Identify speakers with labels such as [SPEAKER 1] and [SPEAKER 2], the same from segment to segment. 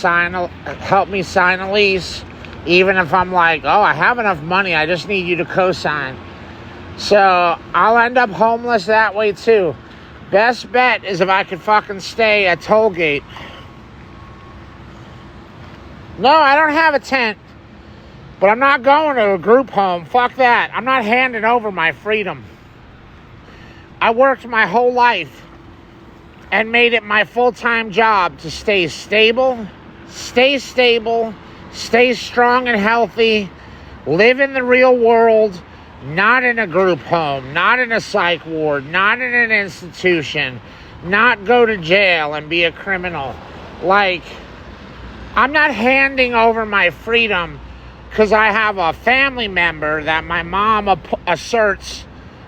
[SPEAKER 1] help me sign a lease, even if I'm like, oh, I have enough money, I just need you to co-sign. So I'll end up homeless that way too. Best bet is if I could fucking stay at Tollgate. No, I don't have a tent, but I'm not going to a group home. Fuck that. I'm not handing over my freedom. I worked my whole life and made it my full-time job to stay stable, stay strong and healthy, live in the real world, not in a group home, not in a psych ward, not in an institution, not go to jail and be a criminal. Like, I'm not handing over my freedom because I have a family member that my mom asserts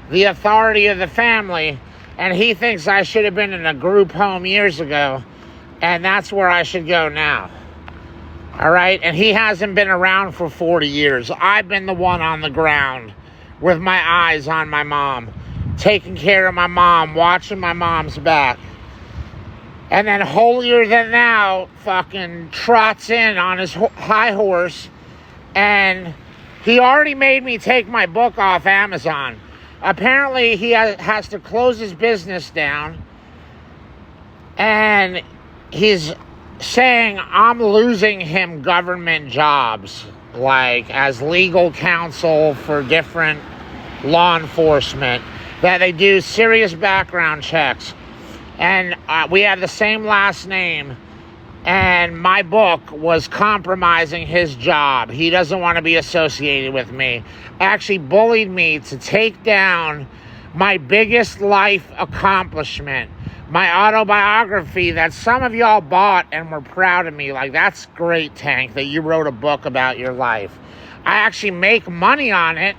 [SPEAKER 1] the authority of the family, and he thinks I should have been in a group home years ago, and that's where I should go now. All right? And he hasn't been around for 40 years. I've been the one on the ground with my eyes on my mom, taking care of my mom, watching my mom's back. And then holier than thou fucking trots in on his high horse, and he already made me take my book off Amazon. Apparently he has to close his business down, and he's saying I'm losing him government jobs, like as legal counsel for different law enforcement, that they do serious background checks. And we have the same last name, and my book was compromising his job. He doesn't want to be associated with me. Actually bullied me to take down my biggest life accomplishment, my autobiography that some of y'all bought and were proud of me. Like, that's great, Tank, that you wrote a book about your life. I actually make money on it.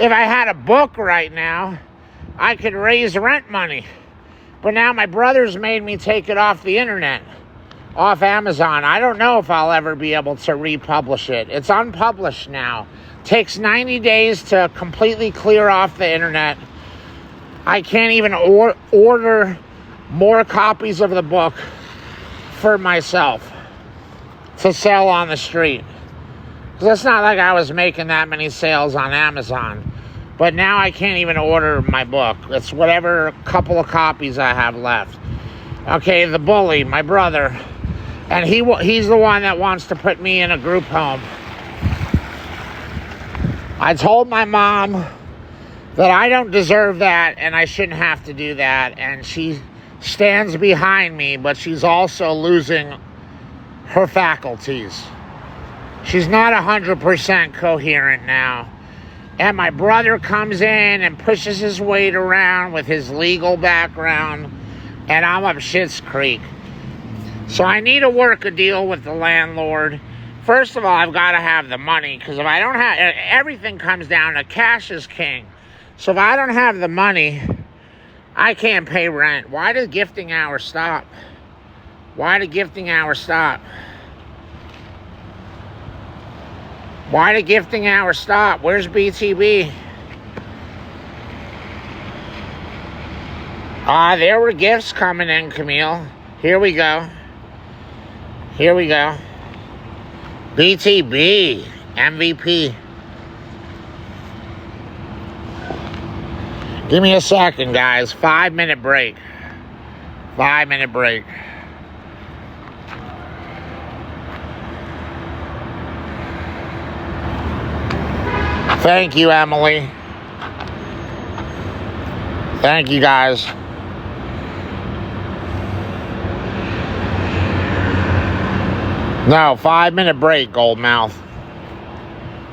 [SPEAKER 1] If I had a book right now, I could raise rent money. But now my brother's made me take it off the internet, off Amazon. I don't know if I'll ever be able to republish it. It's unpublished now. Takes 90 days to completely clear off the internet. I can't even order more copies of the book for myself to sell on the street. It's not like I was making that many sales on Amazon. But now I can't even order my book. It's whatever couple of copies I have left. Okay, the bully, my brother. And he's the one that wants to put me in a group home. I told my mom that I don't deserve that and I shouldn't have to do that. And she stands behind me, but she's also losing her faculties. She's not 100% coherent now. And my brother comes in and pushes his weight around with his legal background, and I'm up shit's creek. So I need to work a deal with the landlord. First of all, I've got to have the money, because if I don't have, everything comes down to cash is king. So if I don't have the money, I can't pay rent. Why does gifting hours stop? Why did gifting hours stop? Why did gifting hours stop? Where's BTB? There were gifts coming in, Camille. Here we go. Here we go. BTB. MVP. Give me a second, guys. 5-minute break. 5-minute break. Thank you, Emily. Thank you, guys. No, 5-minute break, Goldmouth.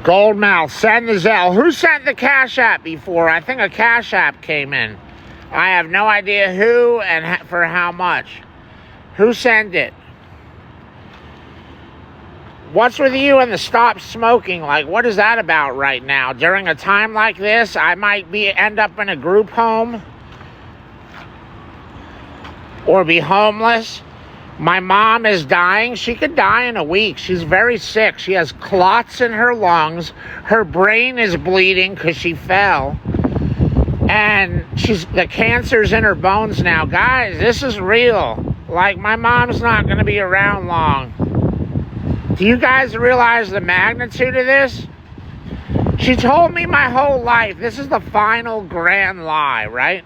[SPEAKER 1] Goldmouth, send the Zelle. Who sent the Cash App before? I think a Cash App came in. I have no idea who and for how much. Who sent it? What's with you and the stop smoking? Like, what is that about right now? During a time like this, I might end up in a group home or be homeless. My mom is dying. She could die in a week. She's very sick. She has clots in her lungs. Her brain is bleeding because she fell. And the cancer's in her bones now. Guys, this is real. Like, my mom's not going to be around long. Do you guys realize the magnitude of this? She told me my whole life, this is the final grand lie, right?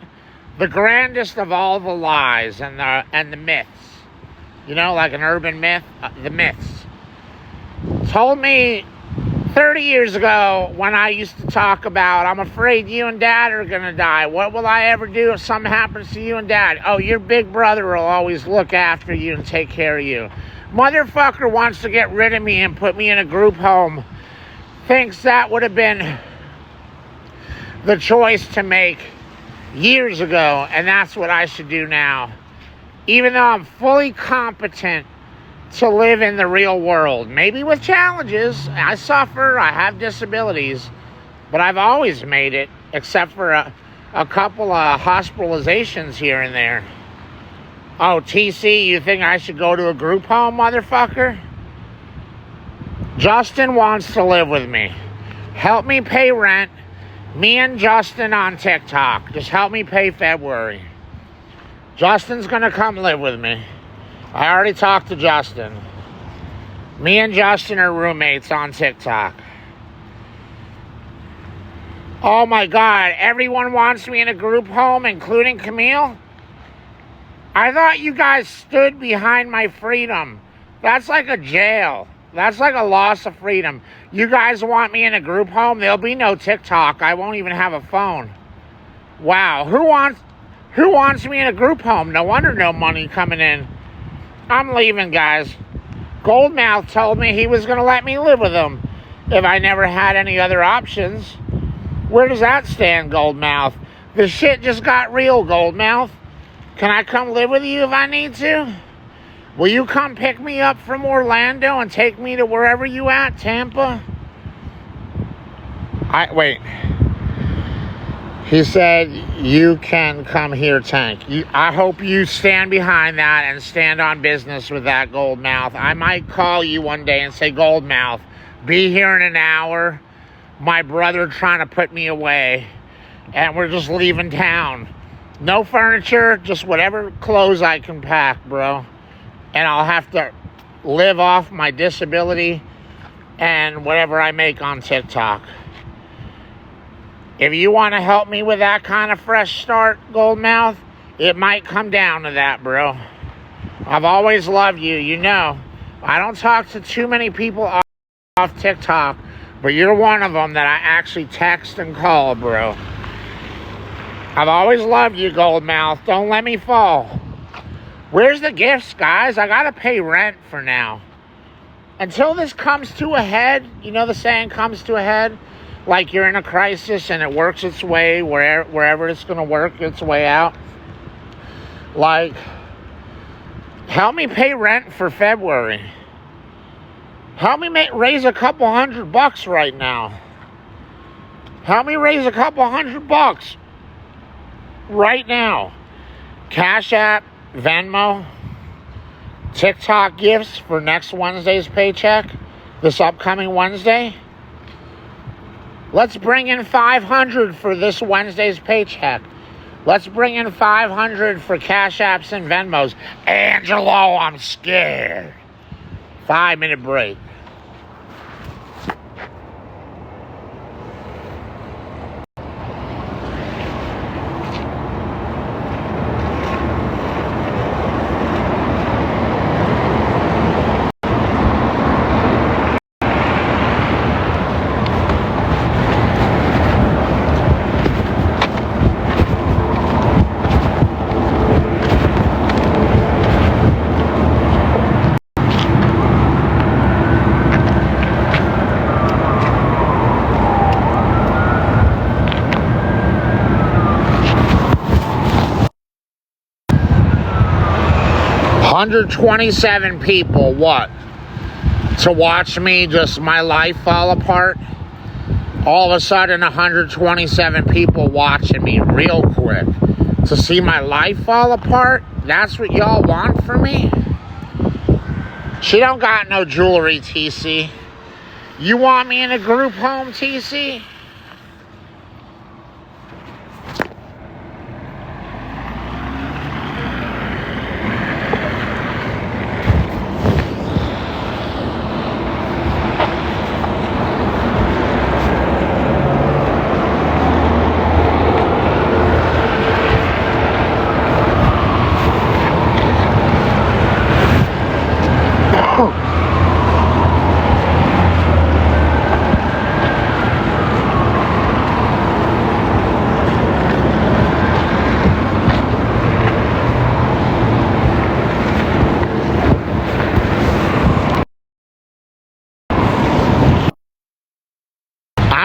[SPEAKER 1] The grandest of all the lies and the myths. You know, like an urban myth, the myths. Told me 30 years ago when I used to talk about, I'm afraid you and Dad are going to die. What will I ever do if something happens to you and Dad? Oh, your big brother will always look after you and take care of you. Motherfucker wants to get rid of me and put me in a group home. Thinks that would have been the choice to make years ago, and that's what I should do now. Even though I'm fully competent to live in the real world. Maybe with challenges. I suffer, I have disabilities, but I've always made it, except for a couple of hospitalizations here and there. Oh, TC, you think I should go to a group home, motherfucker? Justin wants to live with me. Help me pay rent. Me and Justin on TikTok. Just help me pay February. Justin's gonna come live with me. I already talked to Justin. Me and Justin are roommates on TikTok. Oh my God, everyone wants me in a group home, including Camille? I thought you guys stood behind my freedom. That's like a jail. That's like a loss of freedom. You guys want me in a group home? There'll be no TikTok. I won't even have a phone. Wow, who wants me in a group home? No wonder no money coming in. I'm leaving, guys. Goldmouth told me he was going to let me live with him if I never had any other options. Where does that stand, Goldmouth? The shit just got real, Goldmouth. Can I come live with you if I need to? Will you come pick me up from Orlando and take me to wherever you at, Tampa? Wait. He said, you can come here, Tank. I hope you stand behind that and stand on business with that, Goldmouth. I might call you one day and say, Goldmouth, be here in an hour. My brother trying to put me away. And we're just leaving town. No furniture, just whatever clothes I can pack, bro. And I'll have to live off my disability and whatever I make on TikTok. If you want to help me with that kind of fresh start, Goldmouth, it might come down to that, bro. I've always loved you, you know. I don't talk to too many people off TikTok, but you're one of them that I actually text and call, bro. I've always loved you, Goldmouth. Don't let me fall. Where's the gifts, guys? I gotta pay rent for now. Until this comes to a head, you know the saying, comes to a head? Like you're in a crisis and it works its way wherever it's gonna work its way out. Like, help me pay rent for February. Help me raise a couple $100 right now. Help me raise a couple $100 right now. Cash App, Venmo, TikTok gifts for next Wednesday's paycheck, this upcoming Wednesday. Let's bring in $500 for this Wednesday's paycheck. Let's bring in $500 for Cash Apps and Venmos. Angelo, I'm scared. 5-minute break. $127 people, what? To watch me, just my life fall apart? All of a sudden, 127 people watching me real quick. To see my life fall apart? That's what y'all want from me? She don't got no jewelry, TC. You want me in a group home, TC?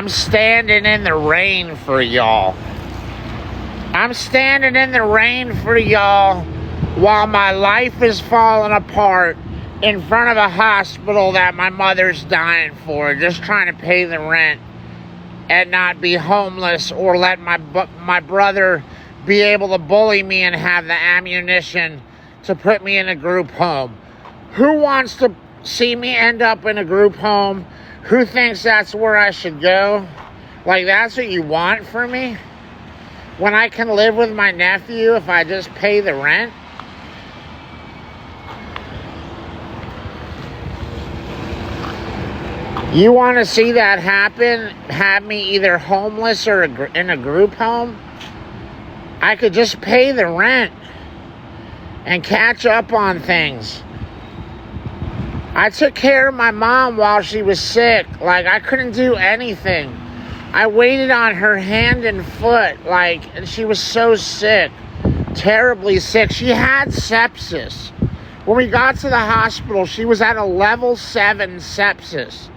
[SPEAKER 1] I'm standing in the rain for y'all. I'm standing in the rain for y'all while my life is falling apart in front of a hospital that my mother's dying for, just trying to pay the rent and not be homeless or let my brother be able to bully me and have the ammunition to put me in a group home. Who wants to see me end up in a group home? Who thinks that's where I should go? Like, that's what you want for me? When I can live with my nephew if I just pay the rent? You want to see that happen? Have me either homeless or in a group home? I could just pay the rent and catch up on things. I took care of my mom while she was sick. Like, I couldn't do anything. I waited on her hand and foot, and she was so sick. Terribly sick. She had sepsis. When we got to the hospital, she was at a level 7 sepsis.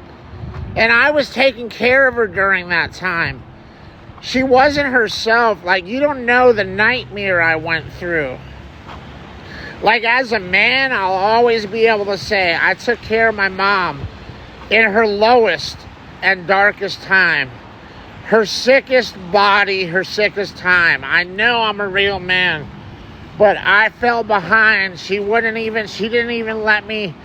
[SPEAKER 1] And I was taking care of her during that time. She wasn't herself. You don't know the nightmare I went through. As a man, I'll always be able to say I took care of my mom in her lowest and darkest time. Her sickest body, her sickest time. I know I'm a real man, but I fell behind. She didn't even let me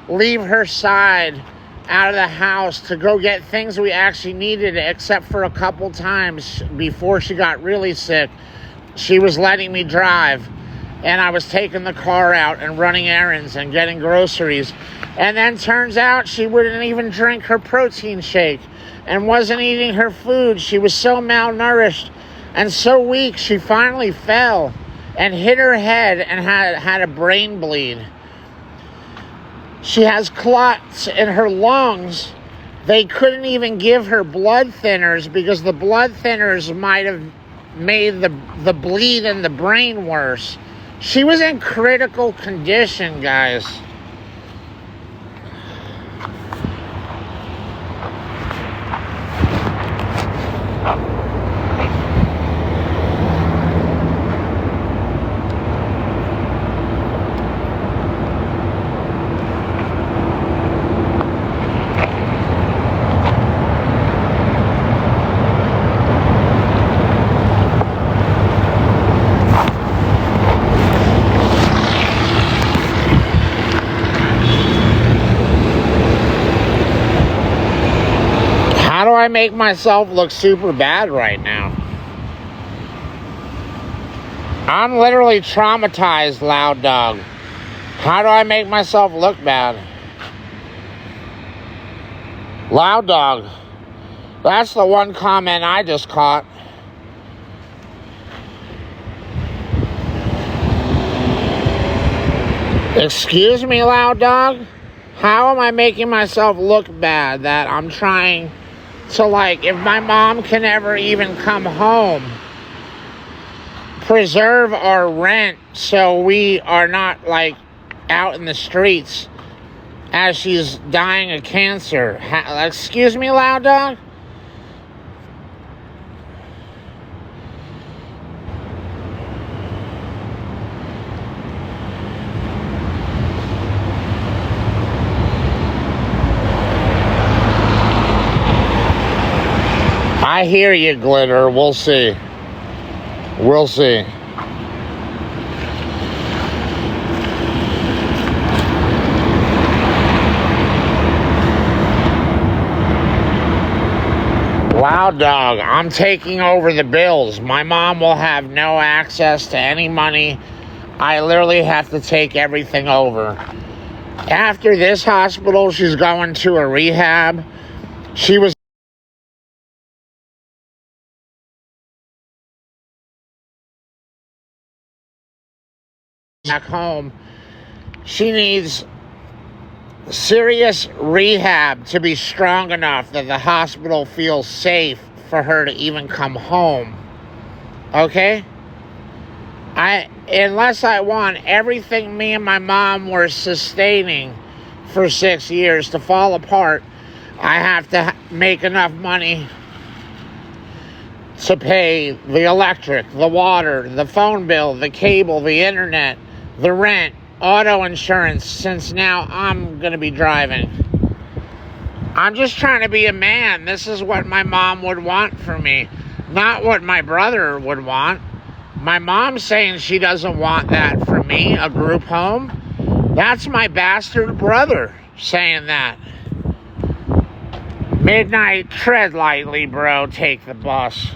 [SPEAKER 1] leave her side out of the house to go get things we actually needed, except for a couple times before she got really sick. She was letting me drive, and I was taking the car out and running errands and getting groceries. And then turns out she wouldn't even drink her protein shake and wasn't eating her food. She was so malnourished and so weak, she finally fell and hit her head and had a brain bleed. She has clots in her lungs. They couldn't even give her blood thinners because the blood thinners might have made the bleed in the brain worse. She was in critical condition, guys. How do I make myself look super bad right now? I'm literally traumatized, Loud Dog. How do I make myself look bad? Loud Dog. That's the one comment I just caught. Excuse me, Loud Dog? How am I making myself look bad that I'm trying to, if my mom can ever even come home, preserve our rent so we are not, out in the streets as she's dying of cancer? Excuse me, Loud Dog? I hear you, Glitter. We'll see. We'll see. Loud Dog, I'm taking over the bills. My mom will have no access to any money. I literally have to take everything over. After this hospital, she's going to a rehab. She was back home. She needs serious rehab to be strong enough that the hospital feels safe for her to even come home. Okay? Unless I want everything me and my mom were sustaining for 6 years to fall apart, I have to make enough money to pay the electric, the water, the phone bill, the cable, the internet, the rent, auto insurance, since now I'm going to be driving. I'm just trying to be a man. This is what my mom would want for me, not what my brother would want. My mom's saying she doesn't want that for me, a group home. That's my bastard brother saying that. Midnight, tread lightly, bro. Take the bus.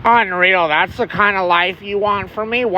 [SPEAKER 1] Unreal. That's the kind of life you want for me? Why?